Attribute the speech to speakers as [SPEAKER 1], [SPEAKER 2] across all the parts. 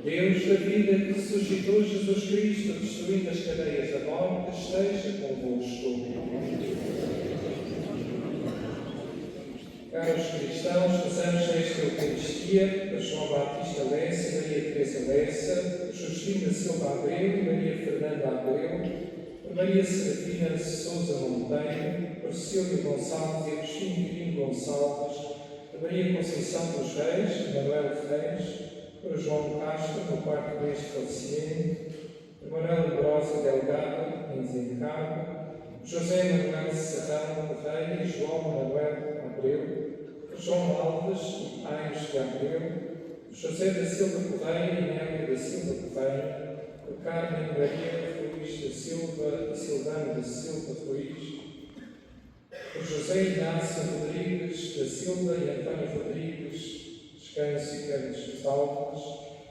[SPEAKER 1] Deus da vida que suscitou Jesus Cristo, destruindo as cadeias da morte, esteja convosco. Caros cristãos, rezamos nesta Eucaristia por João Batista Lessa, Maria Teresa Lessa, Justina Silva Abreu e Maria Fernanda Abreu, por Maria Serafina Sousa Monteiro, por Silvio Gonçalves e Agostinho Quirino Gonçalves, por Maria Conceição dos Reis, Manuel Reis, por João Castro, no quarto mês de falecimento, por Manuel Brosa Delgado, em desencargo, José Manuel Serrano Correia e João Manuel Abreu, por João Alves e Aires de Abreu, por José da Silva Correia e Nélia da Silva Correia, por Carmen Maria Ruiz da Silva e Silvana da Silva Ruiz, por José Inácio Rodrigues da Silva e António Rodrigues, descanso e grandes salvas,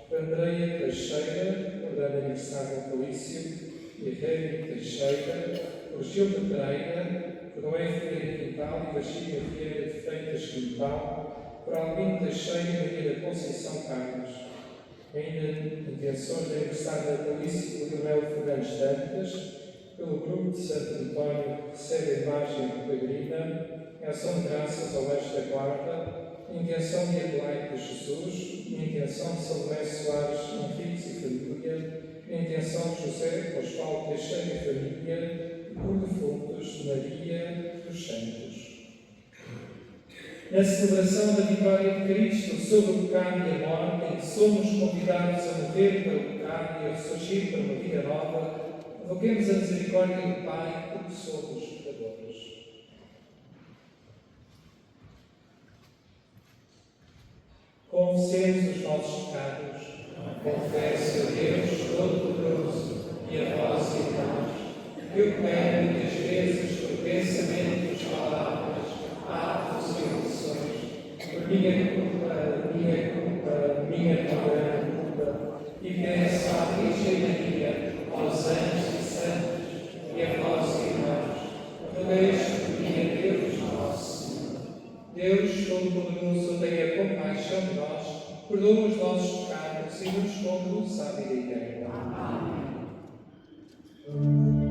[SPEAKER 1] por Andreia Teixeira, por grande aniversário natalício, e Remy Teixeira, por Gilda Pereira, por Noé Ferreira Quintal e Virgínia Vieira de Freitas Quintal, por Albino Teixeira e Maria da Conceição Carlos. Ainda intenções de aniversário natalício por Leonel Fernandes Dantas, pelo grupo de Santo António que recebe a imagem de peregrina, em ação de graças ao Anjo da Guarda, intenção de Adelaide de Jesus, intenção de Salomé Soares Henriques e família, intenção de José Pascoal Teixeira e família, e por defuntos de Maria dos Santos. Na celebração da vitória de Cristo sobre o pecado e a morte, em que somos convidados a morrer para o pecado e a ressurgir para uma vida nova, invoquemos a misericórdia do Pai, porque somos pecadores. Confessemos os nossos pecados. Confesso a Deus Todo-Poderoso e a vós, irmãos, que eu peco muitas vezes por pensamentos, palavras, atos e omissões, por minha culpa, e peço à Virgem Maria, aos anjos e santos e a vós, irmãos, rogueis por mim a Deus nosso Senhor. Deus Todo-Poderoso, tenha compaixão de nós, perdoa os nossos pecados e nos conduz à vida eterna. Amém.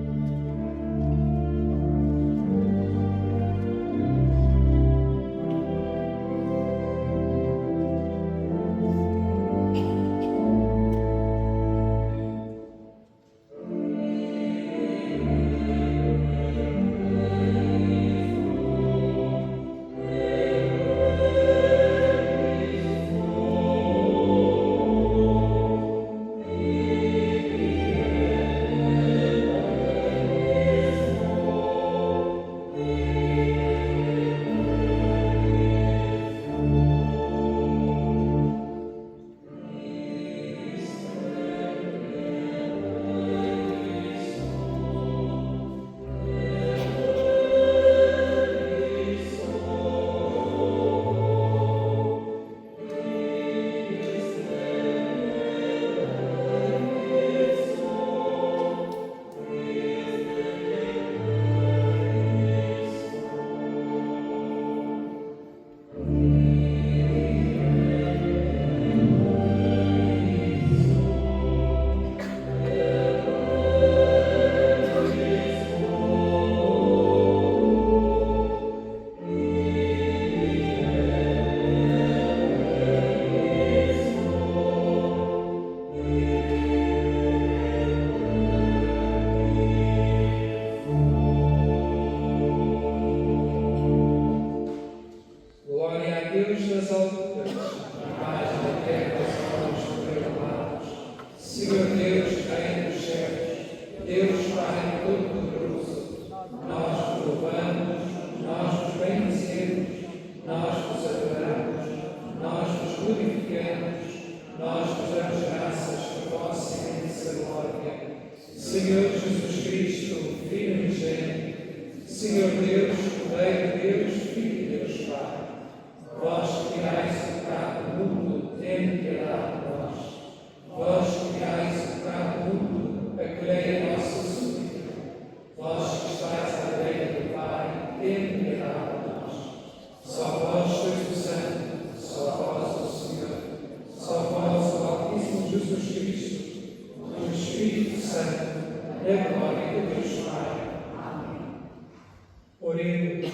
[SPEAKER 1] Oremos.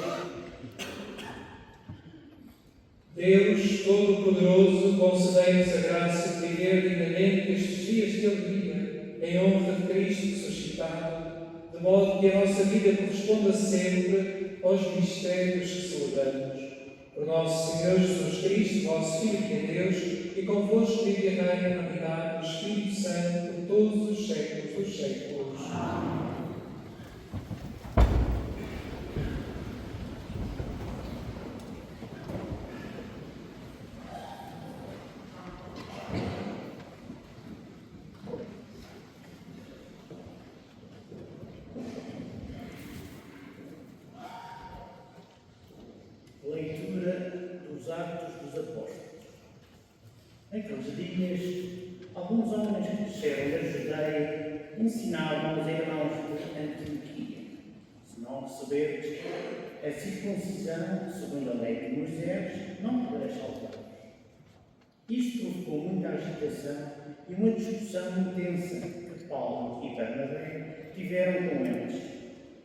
[SPEAKER 1] Deus Todo-Poderoso, concedei-nos a graça de viver dignamente estes dias de alegria, em honra de Cristo ressuscitado, de modo que a nossa vida corresponda sempre aos mistérios que celebramos. Por nosso Senhor Jesus Cristo, vosso Filho que é Deus, e convosco vive e reina na unidade do Espírito Santo por todos os séculos dos séculos. Amém.
[SPEAKER 2] Leitura dos Atos dos Apóstolos. Naqueles dias, alguns homens que desceram da Judeia ensinavam os irmãos de Antioquia: se não receberdes a circuncisão segundo a lei de Moisés, não poderás salvar-vos. Isto provocou muita agitação e uma discussão intensa que Paulo e Bernabé tiveram com eles.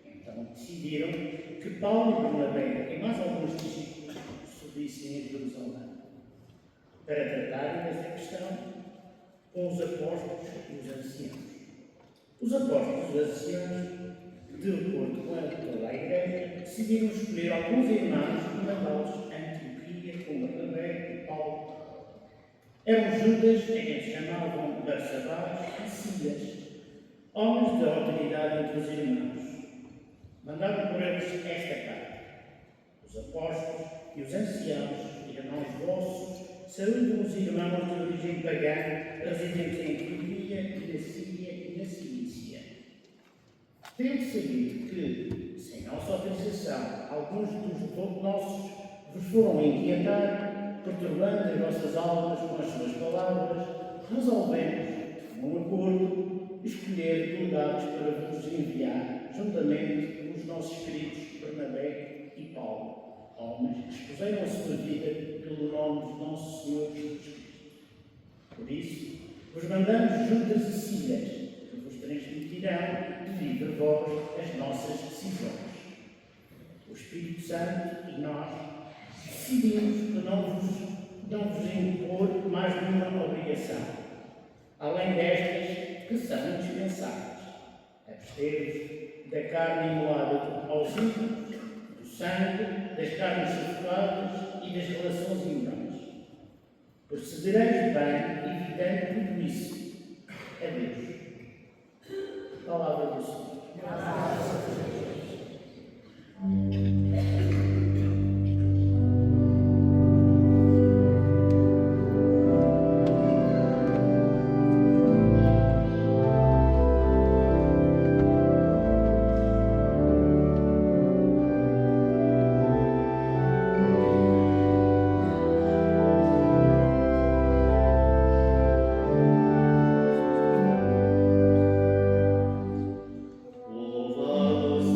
[SPEAKER 2] Então decidiram que Paulo e Bernabé e mais alguns discípulos subissem a Jerusalém para tratarem desta questão com os apóstolos e os anciãos. Os apóstolos e os anciãos, de acordo com toda a Igreja, decidiram escolher alguns irmãos e mandá-los a Antioquia com Bernabé e Paulo. Eram Judas, a quem se chamavam Barsabás e Silas, homens de autoridade entre os irmãos. Mandaram por eles esta carta: os apóstolos e os anciãos, irmãos vossos, saúdam os irmãos de origem pagã, residentes em Antioquia e na Síria e na Cilícia. Tendo sabido que, sem nossa autorização, alguns dos nossos vos foram inquietar, perturbando as vossas almas com as suas palavras, resolvemos, de comum acordo, escolher delegados para vos enviar, juntamente com os nossos queridos Bernabé e Paulo, homens que expuseram a sua vida pelo nome de nosso Senhor Jesus Cristo. Por isso, vos mandamos Judas e Silas, que vos transmitirão de viva voz as nossas decisões. O Espírito Santo e nós decidimos que não vos impor mais nenhuma obrigação, além destas que são indispensáveis: abster-vos da carne imolada aos ídolos, do sangue, das carnes sufocadas e das relações imorais. Procedereis bem, evitando tudo isso. Adeus. Palavra do Senhor.
[SPEAKER 3] Louvado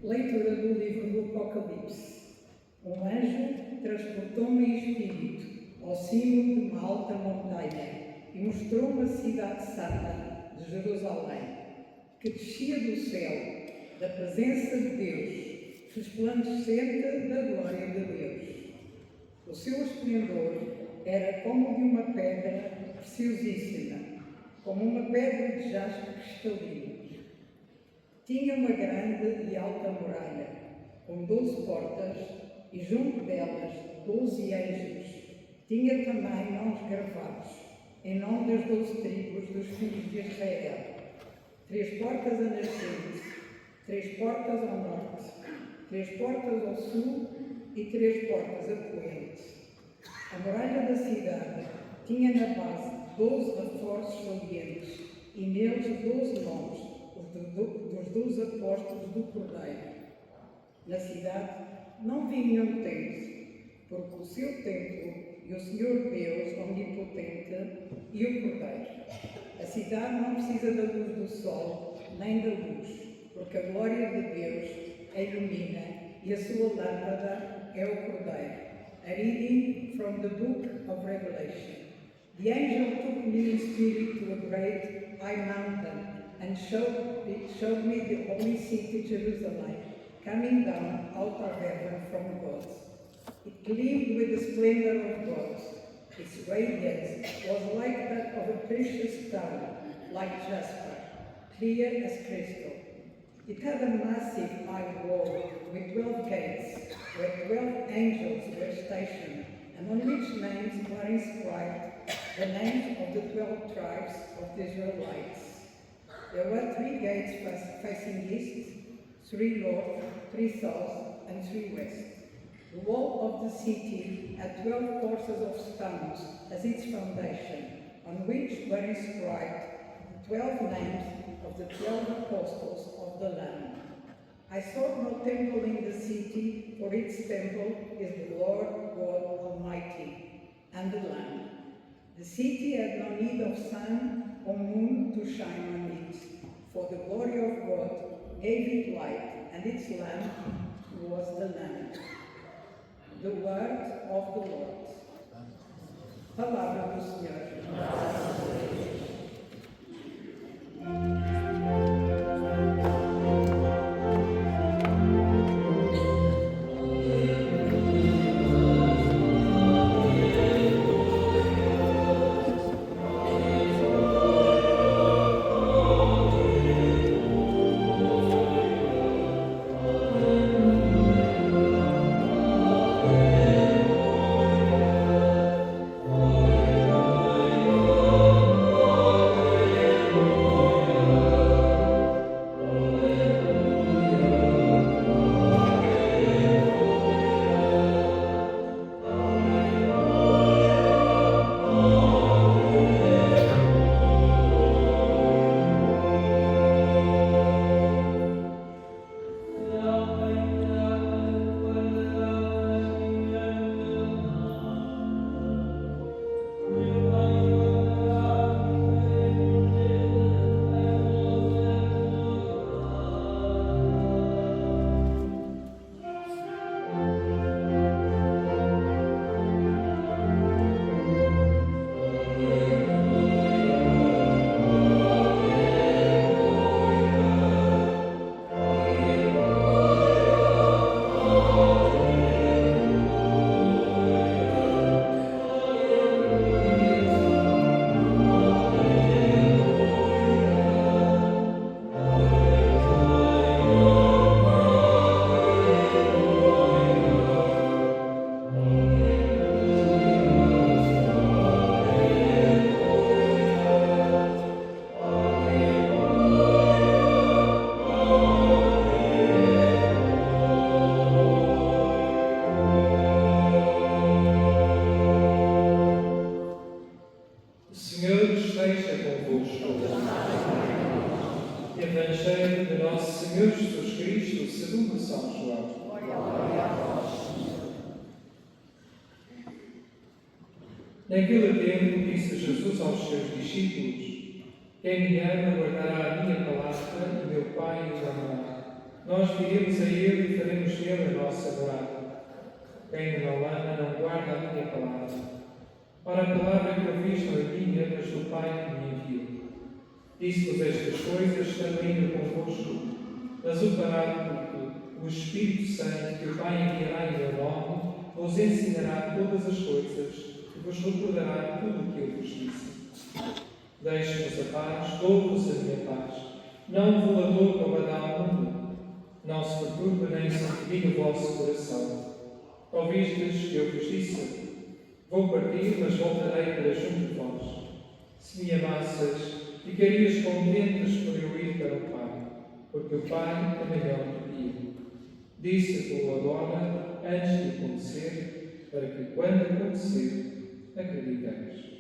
[SPEAKER 3] Leitura do livro do Apocalipse. Um anjo transportou-me em espírito ao cimo de uma alta montanha e mostrou-me a cidade santa de Jerusalém, que descia do céu, da presença de Deus, resplandecente da glória de Deus. O seu esplendor era como de uma pedra preciosíssima, como uma pedra de jaspe cristalino. Tinha uma grande e alta muralha, com 12 portas, e junto delas 12 anjos. Tinha também nomes gravados, em nome das 12 tribos dos filhos de Israel. 3 portas a nascente, 3 portas ao norte, 3 portas ao sul e 3 portas a poente. A muralha da cidade tinha na base 12 reforços salientes e neles 12 nomes, dos 12 apóstolos do Cordeiro. Na cidade não vi nenhum templo, porque o seu templo e o Senhor Deus Omnipotente e o Cordeiro. A cidade não precisa da luz do sol, nem da luz, porque a glória de Deus a ilumina e a sua lâmpada é o Cordeiro. A reading from the book of Revelation. The angel took me in spirit to a great high mountain and showed me the holy city Jerusalem, coming down out of heaven from God. It gleamed with the splendor of God. Its radiance was like that of a precious stone, like jasper, clear as crystal. It had a massive high wall with 12 gates, where 12 angels were stationed, and on which names were inscribed the names of the 12 tribes of the Israelites. There were 3 gates facing east, 3 north, 3 south, and 3 west. The wall of the city had 12 courses of stones as its foundation, on which were inscribed the 12 names of the 12 apostles of the Lamb. I saw no temple in the city, for its temple is the Lord God Almighty and the Lamb. The city had no need of sun or moon to shine on it, for the glory of God gave it light, and its lamp was the Lamb. The word of the Lord. Palavra do Senhor.
[SPEAKER 1] Evangelho de Nosso Senhor Jesus Cristo, segundo São João. Naquele tempo disse Jesus aos seus discípulos: quem me ama guardará a minha palavra e meu Pai o amará. Nós viremos a Ele e faremos dele a nossa morada. Quem não ama não guarda a minha palavra. Ora, a palavra que ouvis não é minha, mas do Pai que me enviou. Disse-vos estas coisas, estando ainda convosco, mas o Paráclito, o Espírito Santo, que o Pai enviará em meu nome, vos ensinará todas as coisas e vos recordará tudo o que eu vos disse. Deixe-vos a paz, dou-vos a minha paz. Não vos a dou como a dá ao mundo. Não se perturbe nem se intimide o vosso coração. Ouvistes que eu vos disse: vou partir, mas voltarei para junto de vós. Se me amasses, ficarias contentes por eu ir para o Pai, porque o Pai é melhor do que eu. Disse-te-o agora, antes de acontecer, para que, quando acontecer, acrediteis.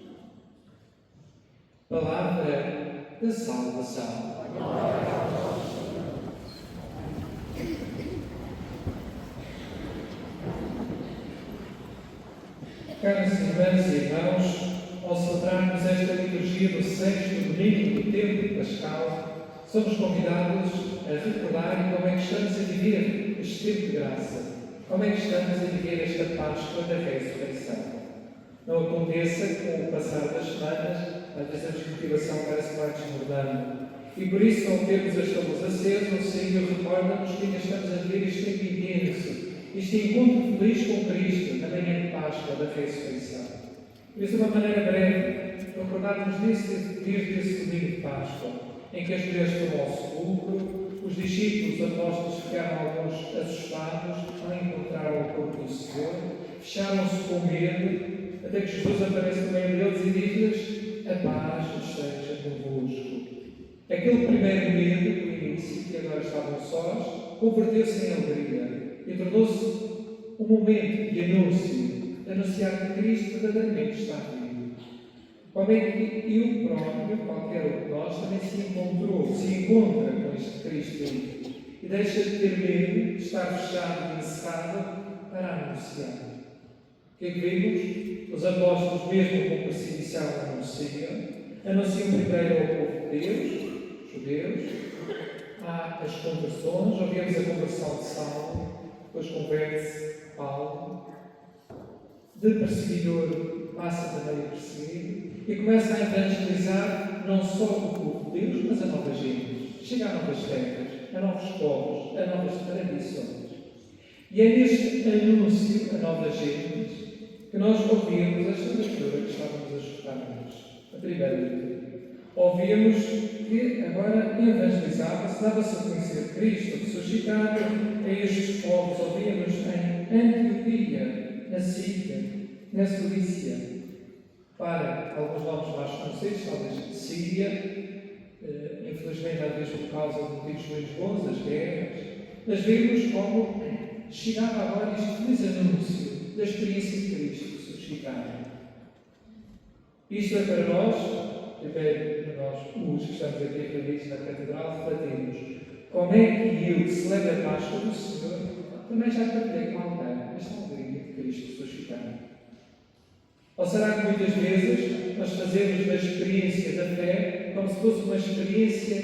[SPEAKER 1] Palavra da salvação. Caros irmãs e irmãos, ao celebrarmos esta liturgia do sexto domingo do tempo pascal, somos convidados a recordar como é que estamos a viver este tempo de graça, como é que estamos a viver esta Páscoa da ressurreição. Não aconteça que, com o passar das semanas, às vezes a motivação parece que vai desbordando. E por isso, não temos esta luz acesa, o Senhor recorda-nos que ainda estamos a viver este tempo intenso, este encontro feliz com Cristo, na manhã de Páscoa da ressurreição. Por isso, de uma maneira breve, recordarmos desde esse domingo de Páscoa, em que as mulheres foram ao sepulcro, os discípulos, os apóstolos, ficaram alguns assustados ao encontrar o corpo do Senhor, fecharam-se com medo, até que Jesus aparece no meio deles e diz-lhes: a paz esteja convosco. Aquele primeiro medo, do início, que agora estavam sós, converteu-se em alegria e tornou-se um momento de anúncio, de anunciar que Cristo verdadeiramente está vivo. Como é que eu próprio, qualquer um de nós, também se encontra com este Cristo vivo e deixa de ter medo de estar fechado e encerrado para anunciar. O que é que vimos? Os apóstolos, mesmo com perseguição, anunciam primeiro ao povo de Deus, judeus. Há as conversões, ouvimos a conversão de Saulo, depois converte-se Paulo, de perseguidor passa também a perseguir e começa a evangelizar não só o povo de Deus, mas a novas gentes. Chega a novas terras, a novos povos, a novas tradições. E é neste anúncio a novas gentes que nós ouvimos esta leitura que estávamos a escutar-nos, a primeira leitura. Ouvimos que agora evangelizava-se, dava-se a conhecer Cristo ressuscitado a estes povos. Ouvimos em Antioquia, na Síria, na Cilícia. Para alguns nomes mais conhecidos, talvez Síria, infelizmente às vezes por causa de motivos muito bons, das guerras, mas vimos como chegava agora este feliz anúncio da experiência de Cristo ressuscitado. Isto é para nós, para nós, os que estamos aqui reunidos na Catedral, refletimos como é que eu, que celebro a Páscoa do Senhor, também já partilhei com alguém esta alegria de Cristo ressuscitado. Ou será que muitas vezes nós fazemos da experiência da fé como se fosse uma experiência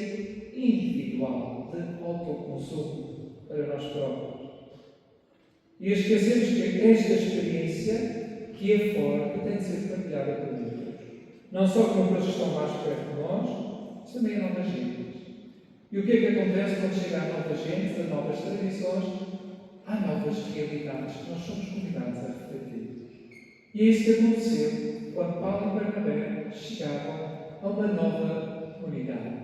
[SPEAKER 1] individual, de autoconsumo para nós próprios? E esquecemos que esta experiência, que é forte, tem de ser partilhada por outros. Não só com aqueles que estão mais perto de nós, mas também a novas gentes. E o que é que acontece quando chega a novas gentes, a novas tradições? Há novas realidades que nós somos convidados a refletir. E é isso que aconteceu quando Paulo e Bernabé chegavam a uma nova unidade.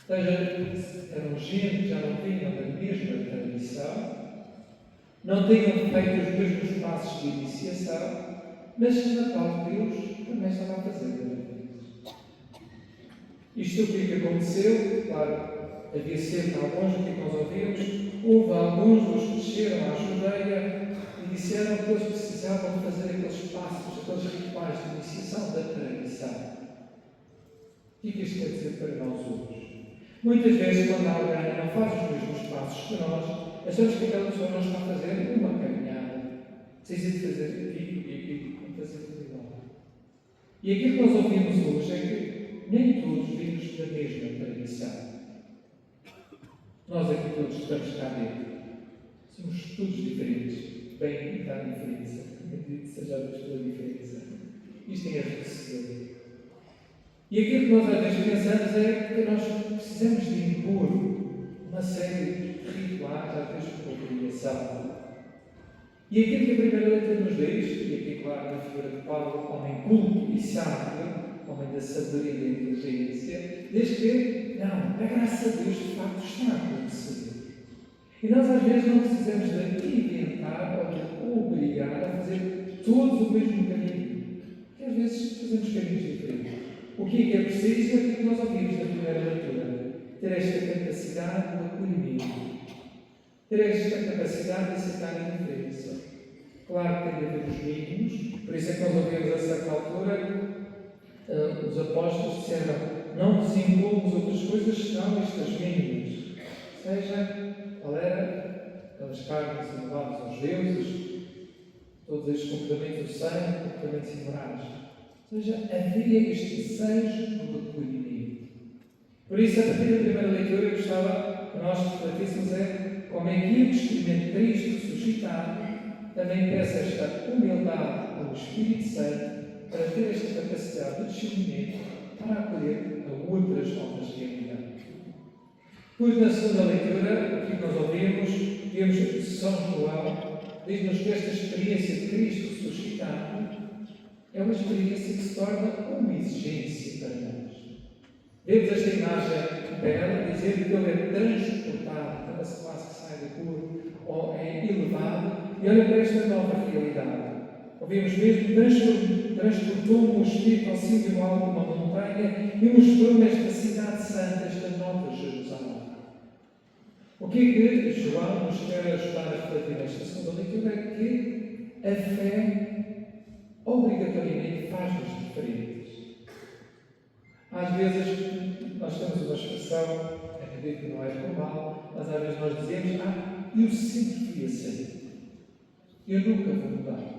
[SPEAKER 1] Ou seja, eram gente que já não vinham da mesma tradição, não tinham feito os mesmos passos de iniciação, mas na qual Deus também estava a fazer. Isto o que aconteceu? Claro, havia sempre alguns que nós ouvimos, houve alguns dos que desceram à Judeia e disseram que eles precisavam de fazer aqueles passos, aqueles rituais de iniciação da tradição. O que isto quer dizer para nós hoje? Muitas vezes, quando alguém não faz os mesmos passos que nós, achamos que aquela pessoa não está a fazer uma caminhada. Precisa de fazer aquilo e aquilo, vamos fazer tudo igual. E aquilo que nós ouvimos hoje é que nem todos vimos da mesma tradição. Nós aqui todos estamos cá dentro. Somos todos diferentes. Bem, está a diferença. Bendito seja Deus pela diferença. Isto é enriquecedor. E aquilo que nós às vezes pensamos é que nós precisamos de impor uma série de rituais, às vezes por obrigação. E aquilo que a primeira leitura nos diz, e aqui, claro, na figura de Paulo, homem culto e sábio, homem da sabedoria e da inteligência, diz que, não, a graça de Deus de facto está a acontecer. E nós às vezes não precisamos de inventar ou de obrigar a fazer todos o mesmo caminho. Porque às vezes fazemos caminhos diferentes. O que é preciso é aquilo que nós ouvimos na primeira leitura. Ter esta capacidade de acolhimento. Ter esta capacidade de aceitar a diferença. Claro que tem a ver os mínimos, por isso é que nós ouvimos a certa altura os apóstolos disseram: não nos impomos outras coisas senão estas mínimas. Ou seja, qual era? Aquelas carnes elevadas aos deuses, todos estes comportamentos do sangue, comportamentos imorais. Ou seja, havia este desejo do acolhimento. Por isso, a partir da primeira leitura, eu gostava que nós refletíssemos como é que eu que experimento Cristo suscitado também peço esta humildade ao Espírito Santo para ter esta capacidade de discernimento para acolher a outras novas realidades. Depois, na segunda leitura, o que nós ouvimos, vemos São João, diz-nos que esta experiência de Cristo suscitado é uma experiência que se torna uma exigência para nós. Vemos esta imagem bela, dizer que ele é transportado, quase que sai do corpo, ou é elevado, e olha para esta nova realidade. Ouvimos mesmo, transportou-me o Espírito ao cimo de uma montanha e mostrou-me esta cidade santa, esta nova Jerusalém. O que é que João nos quer ajudar a refletir nesta segunda leitura? É que a fé obrigatoriamente faz-nos diferentes. Às vezes, nós temos uma expressão, acredito que não é formal, mas às vezes nós dizemos: eu sempre fui assim. Eu nunca vou mudar.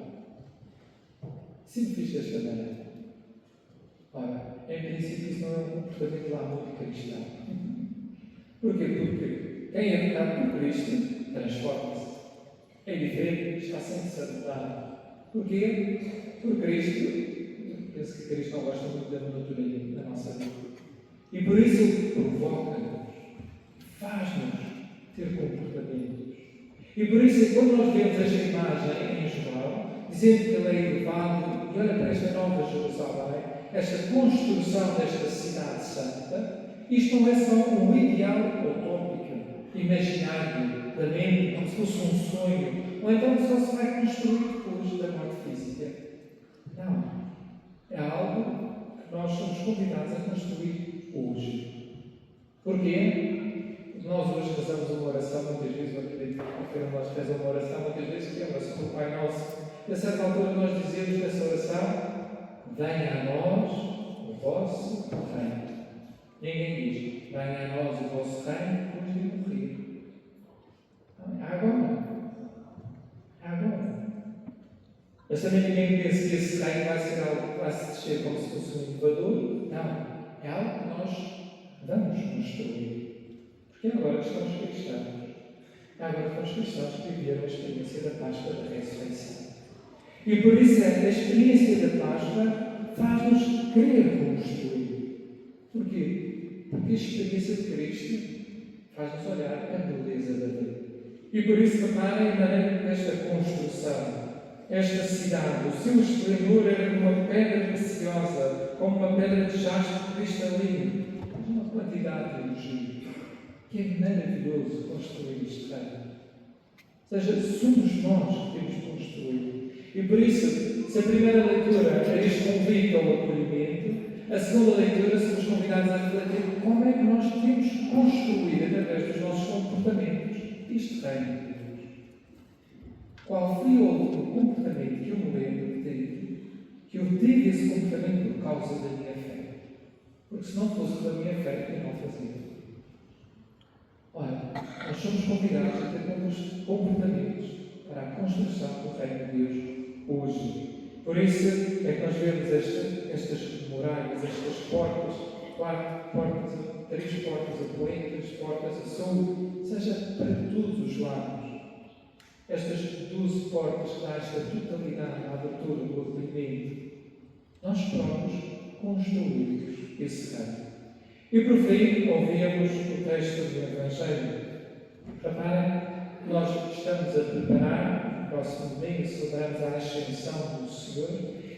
[SPEAKER 1] Sempre fiz desta maneira. Ora, em princípio, isso não é um comportamento lá muito cristão. Porquê? Porque quem é tocado por Cristo transforma-se. É diferente, está sempre a mudar. Porquê? Por Cristo, penso que Cristo não gosta muito da monotonia na nossa vida. E por isso Ele provoca-nos, faz-nos ter comportamentos. E por isso, quando nós vemos esta imagem em João, dizendo que ele é elevado, e olha para esta nova Jerusalém, esta construção desta cidade santa, isto não é só um ideal utópico, imaginário, da mente, como se fosse um sonho, ou então só se vai construir depois da morte física. Não. É algo que nós somos convidados a construir hoje. Porquê? Porque nós hoje rezamos uma oração, muitas vezes, eu acredito que nós rezamos uma oração, muitas vezes, que é a oração do Pai Nosso. E a certa altura nós dizemos nessa oração: venha a nós o vosso reino. Ninguém diz: venha a nós o vosso reino depois de morrer. Não, é agora. É agora. Mas também ninguém pensa que esse reino vai ser algo que vai se descer como se fosse um elevador. Não. É algo que nós vamos construir. Porque é agora que estamos cristãos. É agora que os cristãos que viveram a experiência da Páscoa da ressurreição. E por isso a experiência da Páscoa faz-nos querer construir. Porquê? Porque a experiência de Cristo faz-nos olhar a beleza da vida. E por isso reparem a maneira desta construção. Esta cidade, o seu esplendor era como uma pedra preciosa, como uma pedra de jaspe cristalino. Uma quantidade de elogio. Que é maravilhoso construir este reino. Ou seja, somos nós que temos de construir. E por isso, se a primeira leitura é este convite ao acolhimento, a segunda leitura somos convidados a refletir como é que nós temos de construir, através dos nossos comportamentos, este reino de Deus. Qual foi o último comportamento que eu me lembro de ter, que eu tive esse comportamento por causa da minha fé? Porque se não fosse pela minha fé, eu não fazia. Olha, nós somos convidados a ter comportamentos para a construção do reino de Deus hoje. Por isso é que nós vemos estas muralhas, estas portas, três portas a política, 3 portas a saúde, seja para todos os lados. Estas 12 portas que dão esta totalidade à abertura do acolhimento, nós próprios construímos esse reino. E por fim, ouvimos o texto do Evangelho. Reparem, nós estamos a preparar, no próximo domingo celebramos a Ascensão do Senhor,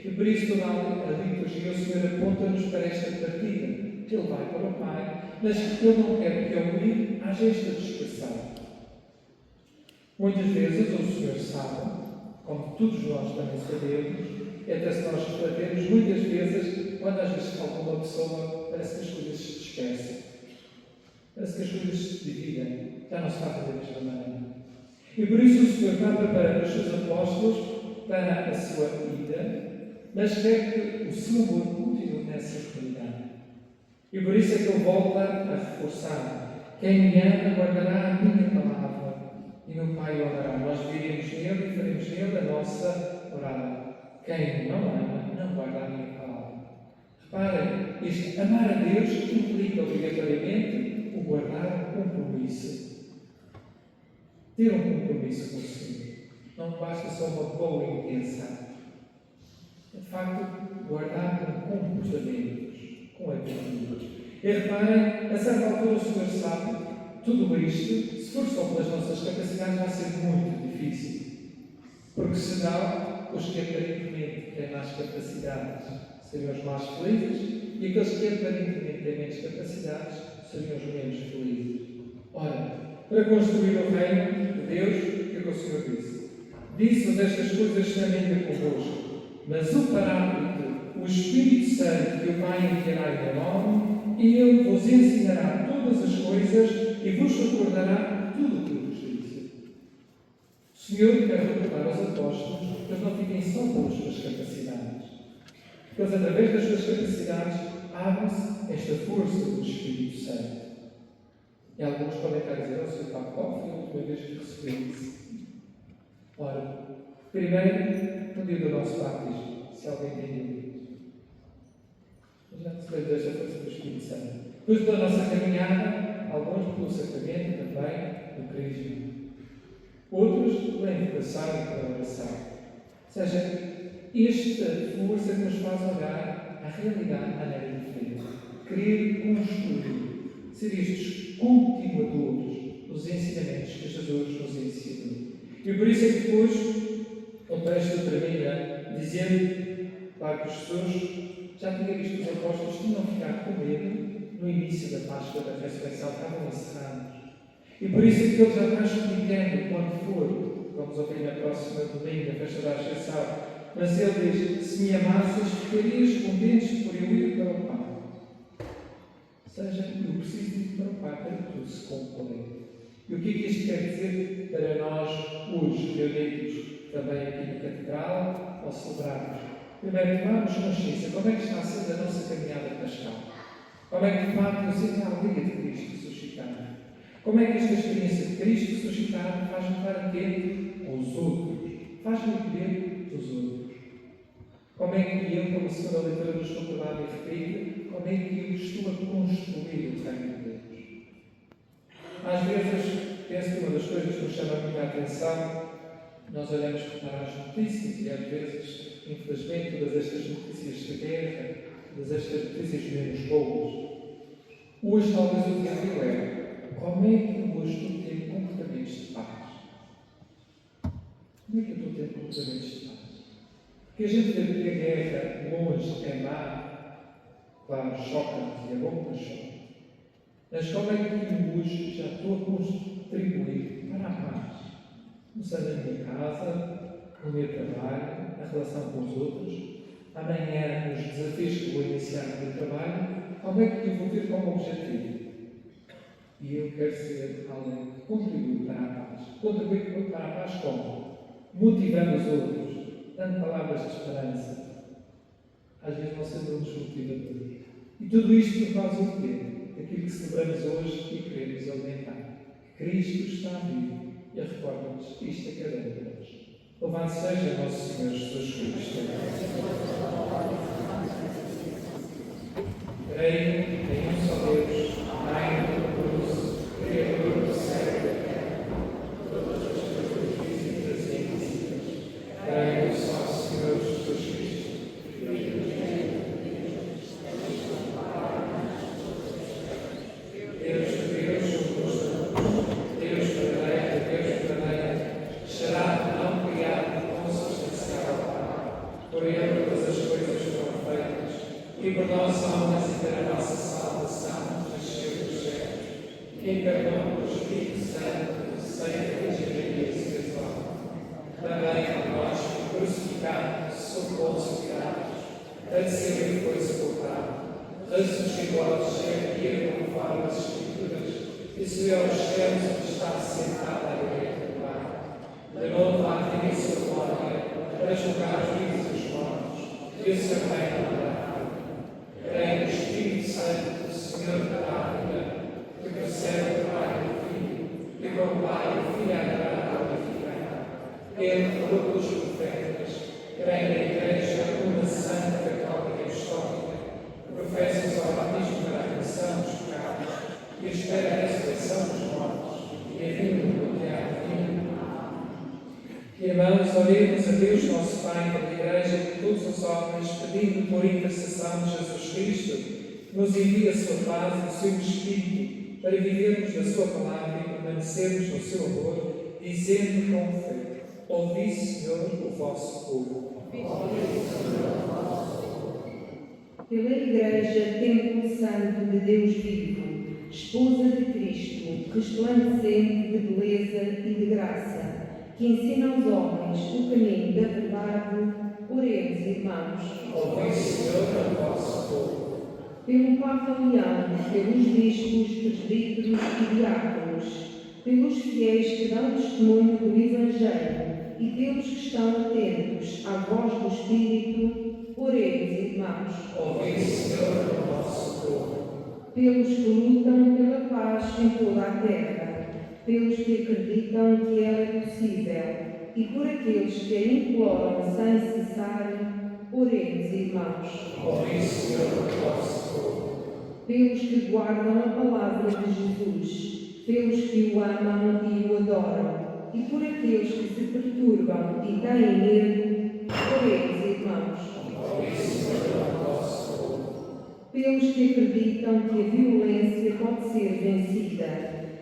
[SPEAKER 1] e por isso toda a liturgia o Senhor aponta-nos para esta partida, que Ele vai para o Pai, mas Ele não quer que ao ir haja esta dispersão. Muitas vezes o Senhor sabe, como todos nós também sabemos, até se nós refletirmos, muitas vezes, quando às vezes falta uma pessoa, parece que as coisas se dispersam. Parece que as coisas se dividem. Já não se faz da mesma maneira. E por isso o Senhor está preparando os seus apóstolos para a sua ida, mas quer que o seu amor continue nessa comunidade. E por isso é que Ele volta a reforçar: quem me ama guardará a minha palavra, e meu Pai o amará. Nós viviremos nele e faremos nele a nossa morada. Quem não ama, não guarda a minha palavra. Reparem, este amar a Deus implica obrigatoriamente o guardar um compromisso. Ter um compromisso com o Senhor. Não basta só uma boa intenção. É, de facto, guardar com comportamentos, com atitudes. E reparem, a certa altura o Senhor sabe, tudo isto, se for só pelas nossas capacidades, vai ser muito difícil. Porque senão, os que aparentemente têm mais capacidades seriam os mais felizes, e aqueles que aparentemente têm menos capacidades seriam os menos felizes. Ora, para construir o reino de Deus, o que é que o Senhor disse? Disse-vos estas coisas somente convosco, mas o Paráclito, o Espírito Santo, que o Pai enviará em meu nome, e Ele vos ensinará todas as coisas e vos recordará tudo o que eu vos disse. O Senhor quer recordar aos apóstolos que eles não fiquem só pelas suas capacidades. Que eles, através das suas capacidades, abrem-se esta força do Espírito Santo. E alguns podem estar a dizer: "Oh, Sr. Papa, qual foi a última vez que recebi isso?" Ora, primeiro, no dia do nosso batismo, se alguém tem dúvidas. Mas já recebemos esta força do Espírito Santo. Depois da nossa caminhada, alguns pelo sacramento também do Crisma. Outros pela invocação e pela oração. Ou seja, esta força que nos faz olhar a realidade de maneira diferente. Querer construir, ser estes continuadores dos ensinamentos que Jesus nos ensinou. E por isso é que depois o texto termina dizendo, claro que os Jesus já tinham visto que os apóstolos tinham ficado com medo no início da Páscoa da Ressurreição, estavam encerrados. E por isso é que ele já está explicando quando for, vamos ouvir na próxima domingo, na festa da Ascensão, mas ele diz: se me amasses, ficarias contentes por eu ir para o Pai. Ou seja, eu preciso ir para o Pai para que tudo se conclua. E o que é que isto quer dizer para nós, hoje, reunidos também aqui na Catedral, ao celebrarmos? Primeiro, tomarmos consciência como é que está a ser a nossa caminhada pascal. Como é que, de facto, eu sei que a alegria de Cristo ressuscitado. Como é que esta experiência de Cristo ressuscitado faz-me estar atento aos outros? Faz-me querer dos outros. Como é que eu, como a segunda leitura do Estudo Privado e repito, como é que eu estou a construir o reino de Deus? Às vezes, penso que uma das coisas que nos chama muito a atenção, nós olhamos para as notícias e às vezes, infelizmente, todas estas notícias de guerra, todas estas notícias menos boas. Hoje, talvez o desafio é: como é que eu hoje estou a ter comportamentos de paz? Como é que eu estou a ter comportamentos de paz? Porque a gente vê que a guerra longe é má, claro, choca-nos e é bom que choque. Mas como é que eu hoje já estou a contribuir para a paz? Começando na minha casa, no meu trabalho, na relação com os outros, amanhã, nos desafios que vou iniciar no meu trabalho, como é que eu vou ter como objetivo? E eu quero ser alguém que contribui para a paz. Contribui para a paz como? Motivando os outros, dando palavras de esperança. Às vezes não sendo uns motivadores. E tudo isto por causa do quê? Daquilo que celebramos hoje e queremos alimentar. Cristo está vivo e recorda-nos isto a cada um de nós. Louvado seja nosso Senhor Jesus Cristo. Creio em um só Deus, Pai Todo-Poderoso, Criador do céu e da terra, todas as coisas visíveis e invisíveis. Creio só no Senhor Jesus Cristo, Filho de Deus, Deus justo, Deus verdadeiro, gerado, não criado, consubstancial. Por Ele todas as coisas foram feitas, e por nós almas e para a nossa salvação nasceu dos céus, que encarnou o Espírito Santo do seio da Virgem Maria se casou. Também a nós, crucificado, sob Pôncio Pilatos, padeceu e foi sepultado, ressuscitou ao descer e renovou as Escrituras, e subiu aos céus onde está sentado à direita do Pai. De novo há de vir sua glória, para julgar os vivos e os mortos, e o seu reino andará. Creio no Espírito Santo, do Senhor da Pátria, que procede do Pai e do Filho, e com o Pai e o Filho haverá glorificado. Ele falou pelos profetas, creio na Igreja, uma santa, católica e apostólica, que professa o batismo para a remissão dos pecados, e espera a ressurreição dos mortos, e a vinda do teatro divino. Irmãos, oremos a Deus, nosso Pai, pela Igreja e por todos os homens, pedindo por intercessão de Jesus Cristo, nos envie a sua paz e o seu Espírito, para vivermos da sua palavra e permanecermos no seu amor, dizendo com fé: ouvi, Senhor, o vosso povo.
[SPEAKER 4] Pela Igreja, Templo Santo de Deus vivo, Esposa de Cristo, resplandecente de beleza e de graça, que ensina aos homens o caminho da verdade, oremos, irmãos.
[SPEAKER 1] Ouvi, Senhor, o vosso povo.
[SPEAKER 4] Pelo Papa Leão, pelos bispos, presbíteros e diáconos, pelos fiéis que dão testemunho do Evangelho e pelos que estão atentos à voz do Espírito, oremos, irmãos.
[SPEAKER 1] Ouvi, Senhor, o vosso povo.
[SPEAKER 4] Pelos que lutam pela paz em toda a terra, pelos que acreditam que ela é possível e por aqueles que a imploram sem cessar, oremos, irmãos.
[SPEAKER 1] Ouvi, Senhor, o vosso povo.
[SPEAKER 4] Pelos que guardam a palavra de Jesus, pelos que o amam e o adoram, e por aqueles que se perturbam e têm medo, oremos, irmãos.
[SPEAKER 1] Ouvi, Senhor, o vosso povo.
[SPEAKER 4] Pelos que acreditam que a violência pode ser vencida,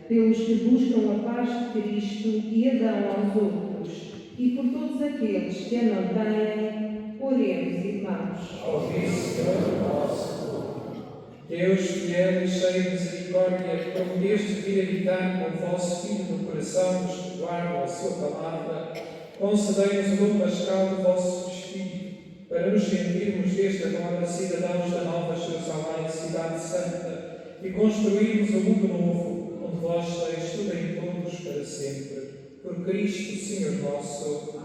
[SPEAKER 4] pelos que buscam a paz de Cristo e a dão aos outros, e por todos aqueles que a não têm, oremos, irmãos.
[SPEAKER 1] Ouvi, Senhor, o vosso povo. Deus fiel e cheio de misericórdia, prometeste vir habitar com o vosso Filho no coração dos que guardam a sua palavra, concedei-nos o dom pascal do vosso Espírito, para nos sentirmos desde agora cidadãos da Nova Jerusalém, cidade santa, e construirmos o mundo novo, onde vós sois tudo em todos para sempre. Por Cristo, Senhor nosso.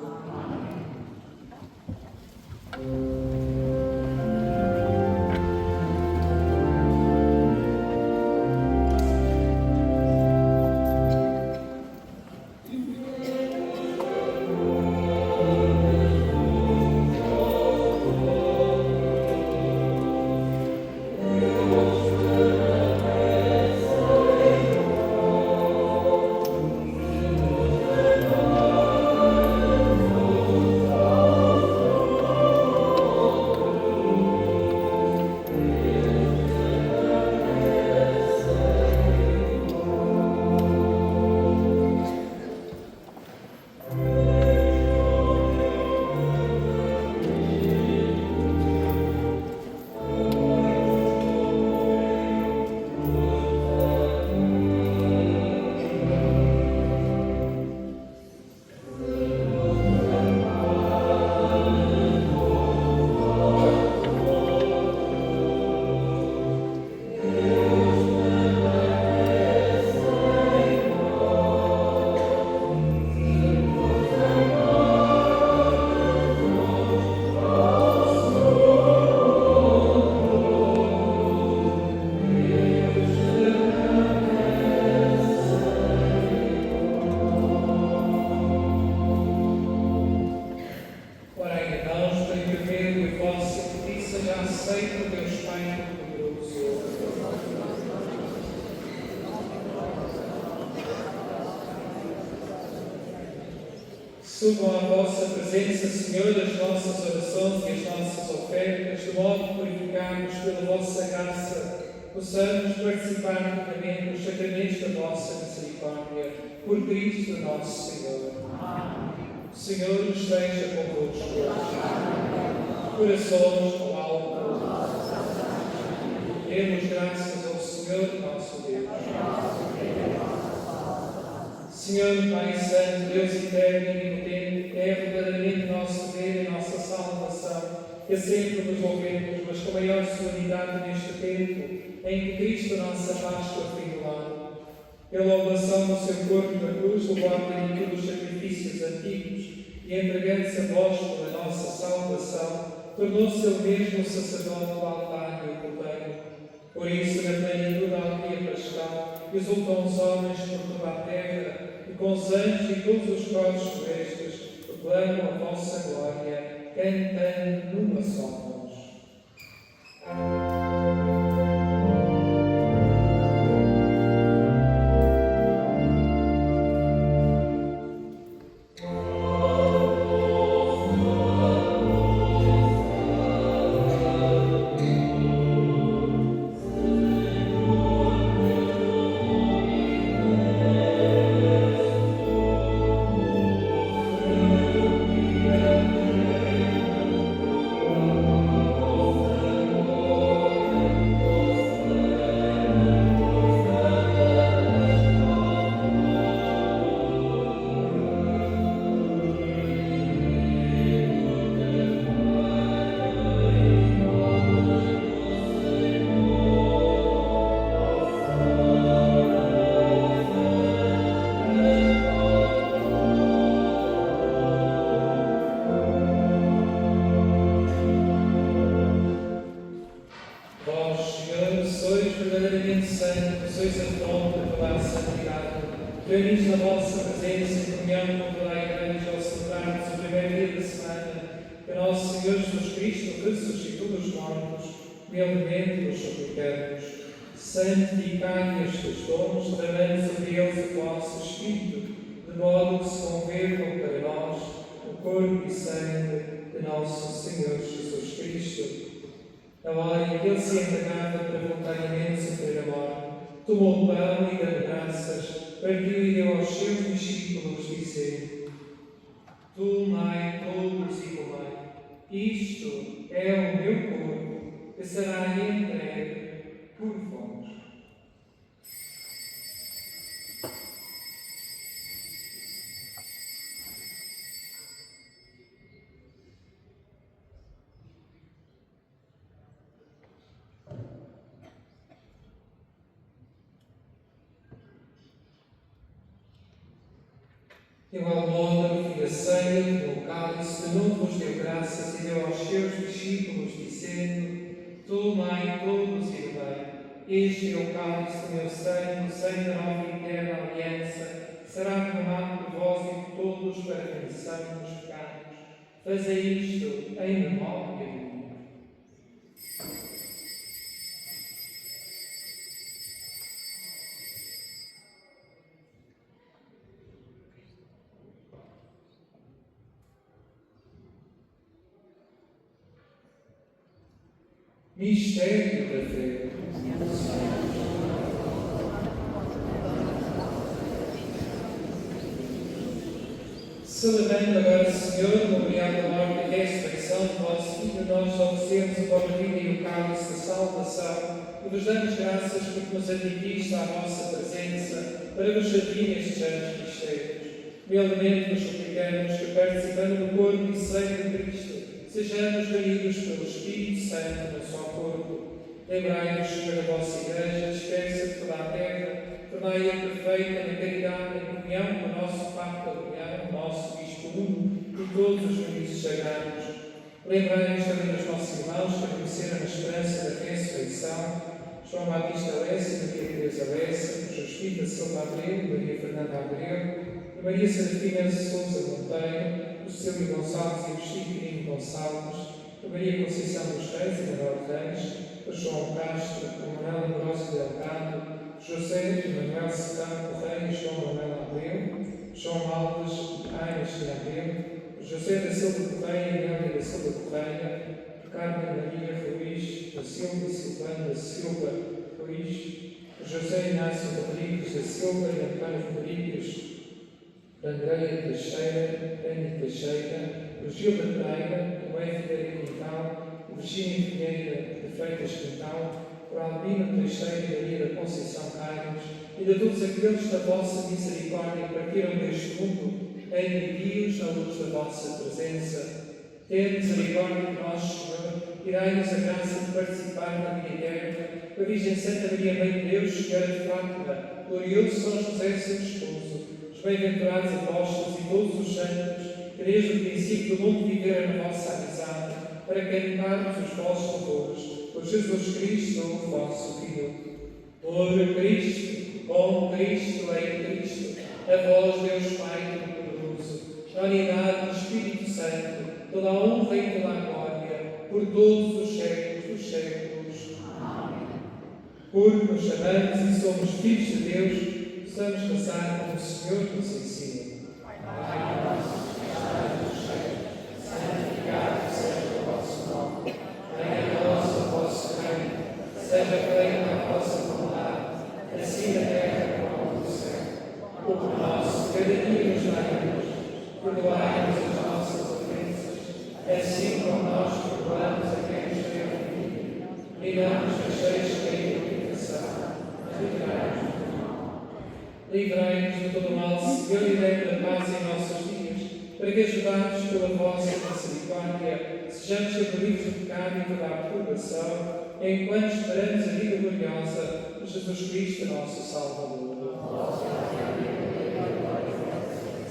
[SPEAKER 1] Subam à vossa presença, Senhor, as nossas orações e as nossas ofertas, de modo que, purificados pela vossa graça, possamos participar plenamente dos sacramentos da vossa misericórdia, por Cristo nosso Senhor. O Senhor esteja convosco. Corações ao alto. Demos graças ao Senhor nosso Deus. Senhor, Pai Santo, Deus eterno e onipotente, é verdadeiramente nosso dever e nossa salvação, que sempre nos louvemos, mas com maior solenidade neste tempo, em que Cristo, nossa Páscoa, foi imolado. Pela oblação do seu corpo na cruz, levou à plenitude os sacrifícios antigos e, entregando-se a vós pela nossa salvação, tornou-se ele mesmo o sacerdote do altar e o cordeiro. Por isso, na plenitude da alegria pascal, exultam os homens por toda a terra, e com os anjos e todos os corpos celestes proclamam a vossa glória, cantando numa só voz. Reunidos na vossa presença, em comunhão com toda a Igreja, ao celebrarmos o primeiro dia da semana, que nosso Senhor Jesus Cristo ressuscitou dos mortos, humildemente vos suplicamos. Santificai estes dons, derramando sobre eles o vosso Espírito, de modo que se convertam para nós o corpo e sangue de nosso Senhor Jesus Cristo. Na hora em que ele se entregava para voluntariamente sofrer a morte, tomou o pão e deu graças, partiu e deu aos seus discípulos, dizendo: Tomai todos e comei, isto é o meu corpo, que será entregue por vós. De igual modo, no fim da ceia, tomou o cálice, de novo vos deu graças e deu aos seus discípulos, dizendo: Tomai todos e bebei. Este é o cálice do meu sangue, o sangue da nova e eterna aliança, que será derramado por vós e por todos para a remissão dos pecados. Fazei isto em memória de mim. Mistério da fé. Celebrando agora, Senhor, o memorial da morte e ressurreição do vosso Filho, nós oferecemos o pão da vida e o cálice da salvação e vos damos graças porque nos admitiste à vossa presença para vos servir estes anos mistérios. Humildemente vos suplicamos que, participando do corpo e sangue de Cristo, sejamos reunidos pelo Espírito Santo no seu corpo. Lembrai-vos, Senhor, da vossa Igreja, dispersa de toda a terra, tornai-a perfeita na caridade, em comunhão com o nosso Papa Adriano, o nosso Bispo Uno e todos os ministros sagrados. Lembrai-vos também dos nossos irmãos que conheceram a esperança da ressurreição, João Batista Alessio, Maria Teresa Alessio, Jospita Silva Abreu, Maria Fernanda Abreu, Maria Serafina Sousa Monteiro, o Cecílio Gonçalves e Agostinho Quirino Gonçalves, a Maria Conceição dos Reis e Manuel Reis, a João Castro, a Manuel Ambrosio de Alcântara, José e Manuel Secão Correia e João Manuel Abreu, João Alves e Aina Chinabel, José da Silva Correia e Nádia da Silva Correia, Carmen Maria Ruiz da Silva e Silvana da Silva Ruiz, José Inácio Rodrigues da Silva e Antônio Rodrigues, Andréia Teixeira, Anny Teixeira, Gilda Pereira, Noé Figueiredo Quintal, Virgínia Vieira de Freitas Quintal, por Albina Teixeira e Maria da Conceição Carlos, e de todos aqueles da vossa misericórdia que partiram deste mundo, enviai-os à luz da vossa presença. Tenha misericórdia de nós, Senhor, e dai-nos a graça de participar na vida eterna, a Virgem Santa Maria, Mãe de Deus, Senhora de Fátima, glorioso São José, seu esposo, os bem-aventurados apóstolos e todos os santos, que desde o princípio do mundo viveram na vossa amizade, para cantarmos os vossos louvores, por Jesus Cristo, o vosso Filho. Por Cristo, com Cristo, em Cristo, a vós, Deus Pai Todo-Poderoso, na unidade do Espírito Santo, toda a honra e toda a glória, por todos os séculos dos séculos. Amém. Porque nos chamamos e somos filhos de Deus, precisamos passar como o Senhor nos ensina. Pai nosso, que estás nos céus, santificado seja o vosso nome. Venha a nós o vosso reino, seja feita a vossa vontade, assim na terra como no céu. O pão nosso, cada dia nos dai hoje, perdoai-nos as nossas ofensas, assim como nós perdoamos a quem nos tem ofendido, e não nos deixeis cair em tentação, mas livrai-nos do mal. Livrai-nos de todo o mal, Senhor, e dai-nos a paz em nossos dias, para que, ajudados pela vossa misericórdia, sejamos sempre livres do pecado e toda a perturbação, enquanto esperamos a vida gloriosa de Jesus Cristo, nosso Salvador.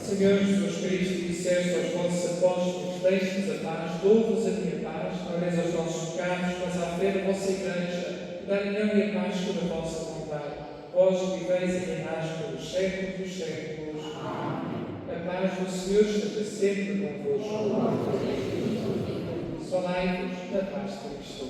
[SPEAKER 1] Senhor Jesus Cristo, disseste aos vossos apóstolos: deixe-nos a paz, dou-vos a minha paz, não olheis aos nossos pecados, mas à fé da vossa Igreja, dai-lhe e a paz toda a vossa vontade. Vós viveis e reinais pelos séculos dos séculos. Amém. A paz do Senhor esteja sempre convosco. Solai-vos na paz de Cristo.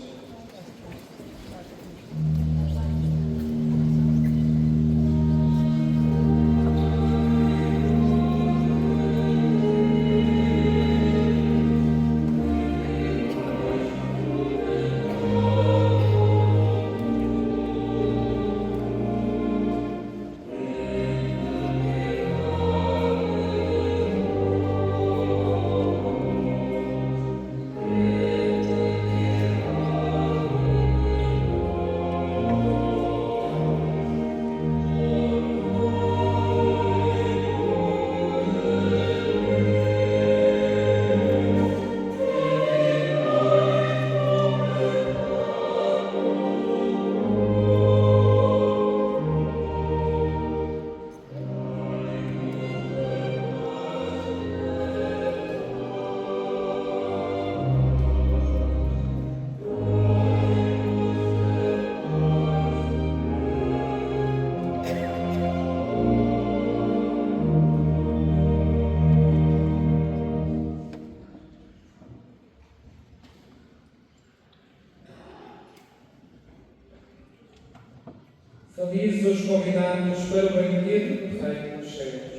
[SPEAKER 1] Felizes os convidados para o banquete do Reino dos Céus.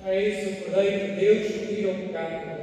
[SPEAKER 1] Eis o Cordeiro de Deus que tira o pecado do mundo.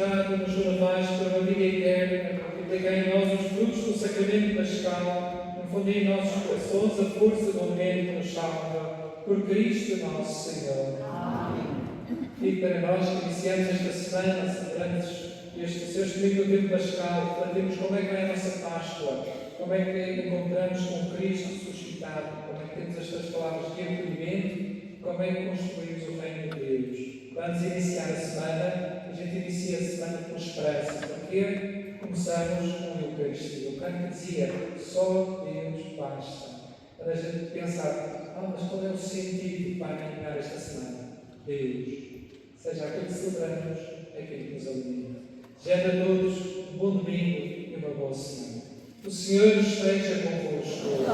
[SPEAKER 1] ressuscitado, nos levais para uma vida eterna, multiplicai em nós os frutos do sacramento pascal, infundei em nossos corações a força do alimento que nos salva, por Cristo nosso Senhor. E para nós que iniciamos esta semana, celebrantes este seu espírito do tempo pascal, refletimos como é que é a nossa Páscoa, como é que encontramos com Cristo ressuscitado, como é que temos estas palavras de acolhimento, como é que construímos o reino de Deus. Vamos iniciar a semana, a gente inicia a semana com esperança, porque começamos com a Eucaristia. O canto dizia, só Deus basta. Para a gente pensar, mas qual é o sentido para animar esta semana? Deus. Seja aquilo que celebramos, aquilo que nos alimenta. Desejo a todos um bom domingo e uma boa semana. O Senhor esteja convosco.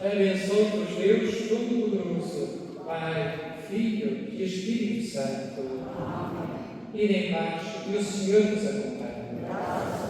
[SPEAKER 1] Abençoe-vos Deus Todo-Poderoso, Pai, Filho e Espírito Santo. Irem em paz e o Senhor nos acompanhe.